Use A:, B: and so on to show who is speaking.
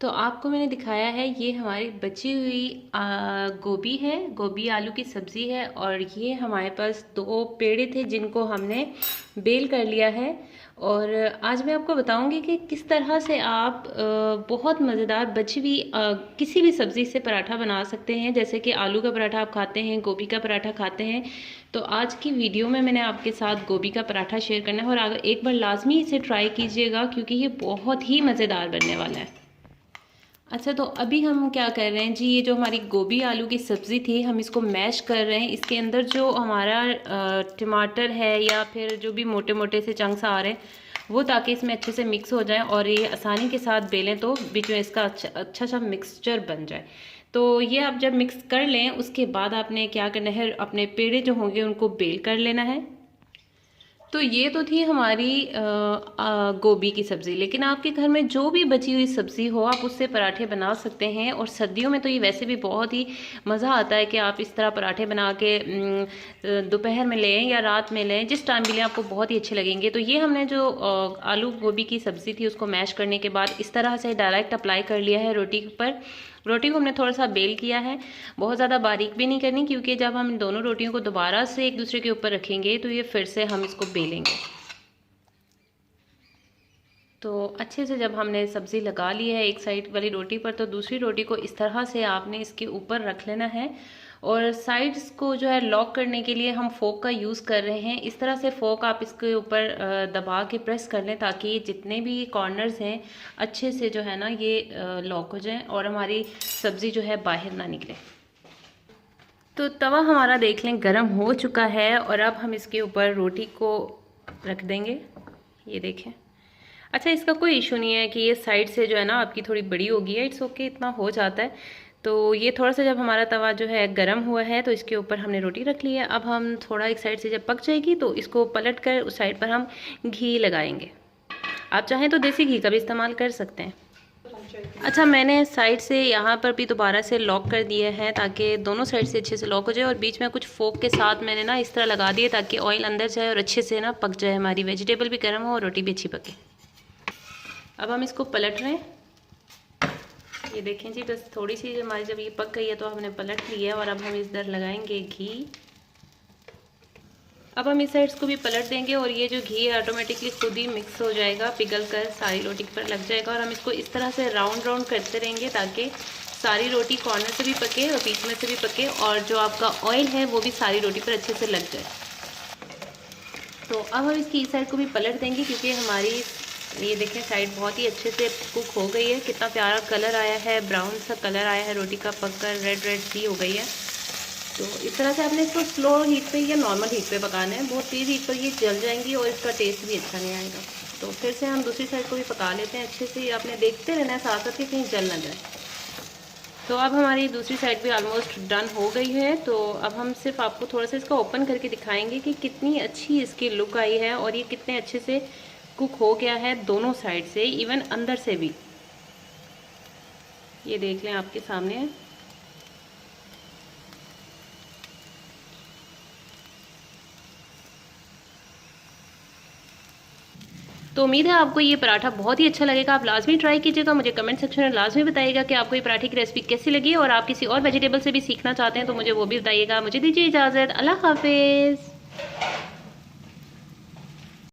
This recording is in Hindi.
A: तो आपको मैंने दिखाया है ये हमारी बची हुई गोभी है, गोभी आलू की सब्ज़ी है। और ये हमारे पास 2 पेड़े थे जिनको हमने बेल कर लिया है। और आज मैं आपको बताऊंगी कि किस तरह से आप बहुत मज़ेदार बची हुई किसी भी सब्ज़ी से पराठा बना सकते हैं। जैसे कि आलू का पराठा आप खाते हैं, गोभी का पराठा खाते हैं। तो आज की वीडियो में मैंने आपके साथ गोभी का पराठा शेयर करना है और एक बार लाजमी इसे ट्राई कीजिएगा क्योंकि ये बहुत ही मज़ेदार बनने वाला है। अच्छा, तो अभी हम क्या कर रहे हैं जी, ये जो हमारी गोभी आलू की सब्ज़ी थी हम इसको मैश कर रहे हैं। इसके अंदर जो हमारा टमाटर है या फिर जो भी मोटे मोटे से चंक्स आ रहे हैं वो, ताकि इसमें अच्छे से मिक्स हो जाए और ये आसानी के साथ बेलें तो बीच में इसका अच्छा सा मिक्सचर बन जाए। तो ये आप जब मिक्स कर लें उसके बाद आपने क्या करना है, अपने पेड़े जो होंगे उनको बेल कर लेना है। तो ये तो थी हमारी गोभी की सब्ज़ी, लेकिन आपके घर में जो भी बची हुई सब्ज़ी हो आप उससे पराठे बना सकते हैं। और सर्दियों में तो ये वैसे भी बहुत ही मज़ा आता है कि आप इस तरह पराठे बना के दोपहर में लें या रात में लें, जिस टाइम भी लें आपको बहुत ही अच्छे लगेंगे। तो ये हमने जो आलू गोभी की सब्ज़ी थी उसको मैश करने के बाद इस तरह से डायरेक्ट अप्लाई कर लिया है रोटी पर। रोटी को हमने थोड़ा सा बेल किया है, बहुत ज़्यादा बारीक भी नहीं करनी क्योंकि जब हम इन दोनों रोटियों को दोबारा से एक दूसरे के ऊपर रखेंगे तो ये फिर से हम इसको बेलेंगे। तो अच्छे से जब हमने सब्ज़ी लगा ली है एक साइड वाली रोटी पर, तो दूसरी रोटी को इस तरह से आपने इसके ऊपर रख लेना है। और साइड्स को जो है लॉक करने के लिए हम फोक का यूज़ कर रहे हैं। इस तरह से फोक आप इसके ऊपर दबा के प्रेस कर लें ताकि ये जितने भी कॉर्नर्स हैं अच्छे से जो है ना ये लॉक हो जाएं और हमारी सब्ज़ी जो है बाहर ना निकले। तो तवा हमारा देख लें गर्म हो चुका है और अब हम इसके ऊपर रोटी को रख देंगे। ये देखें। अच्छा, इसका कोई इशू नहीं है कि ये साइड से जो है ना आपकी थोड़ी बड़ी होगी है, इट्स ओके, इतना हो जाता है। तो ये थोड़ा सा जब हमारा तवा जो है गर्म हुआ है तो इसके ऊपर हमने रोटी रख ली है। अब हम थोड़ा एक साइड से जब पक जाएगी तो इसको पलट कर उस साइड पर हम घी लगाएंगे। आप चाहें तो देसी घी का भी इस्तेमाल कर सकते हैं। अच्छा, मैंने साइड से यहाँ पर भी दोबारा से लॉक कर दिए हैं ताकि दोनों साइड से अच्छे से लॉक हो जाए। और बीच में कुछ फोक के साथ मैंने ना इस तरह लगा दिए ताकि ऑयल अंदर जाए और अच्छे से ना पक जाए, हमारी वेजिटेबल भी गर्म हो और रोटी भी अच्छी पके। अब हम इसको पलट रहे हैं। ये देखें जी, बस थोड़ी सी हमारी जब ये पक गई है तो हमने पलट लिया है और अब हम इधर लगाएंगे घी। अब हम इस साइड्स को भी पलट देंगे और ये जो घी है ऑटोमेटिकली खुद ही मिक्स हो जाएगा, पिघल कर सारी रोटी पर लग जाएगा। और हम इसको इस तरह से राउंड राउंड करते रहेंगे ताकि सारी रोटी कॉर्नर से भी पके और बीच में से भी पके और जो आपका ऑयल है वो भी सारी रोटी पर अच्छे से लग जाए। तो अब हम इसकी इस साइड को भी पलट देंगे क्योंकि हमारी ये देखें साइड बहुत ही अच्छे से कुक हो गई है। कितना प्यारा कलर आया है, ब्राउन सा कलर आया है रोटी का, पककर रेड रेड सी हो गई है। तो इस तरह से आपने इसको स्लो हीट पे या नॉर्मल हीट पे पकाना है। बहुत तेज़ हीट पर ये जल जाएंगी और इसका टेस्ट भी अच्छा नहीं आएगा। तो फिर से हम दूसरी साइड को भी पका लेते हैं अच्छे से। आपने देखते रहना है साथ साथ कि कहीं जल ना जाए। तो अब हमारी दूसरी साइड भी ऑलमोस्ट डन हो गई है। तो अब हम सिर्फ आपको थोड़ा सा इसका ओपन करके दिखाएंगे कि कितनी अच्छी इसकी लुक आई है और ये कितने अच्छे से कुक हो गया है दोनों साइड से, इवन अंदर से भी। ये देख लें आपके सामने है। तो उम्मीद है आपको ये पराठा बहुत ही अच्छा लगेगा। आप लाजमी ट्राई कीजिएगा। मुझे कमेंट सेक्शन में लाजमी बताइएगा कि आपको ये पराठे की रेसिपी कैसी लगी और आप किसी और वेजिटेबल से भी सीखना चाहते हैं तो मुझे वो भी बताइएगा। मुझे दीजिए इजाज़त। अल्लाह हाफिज़।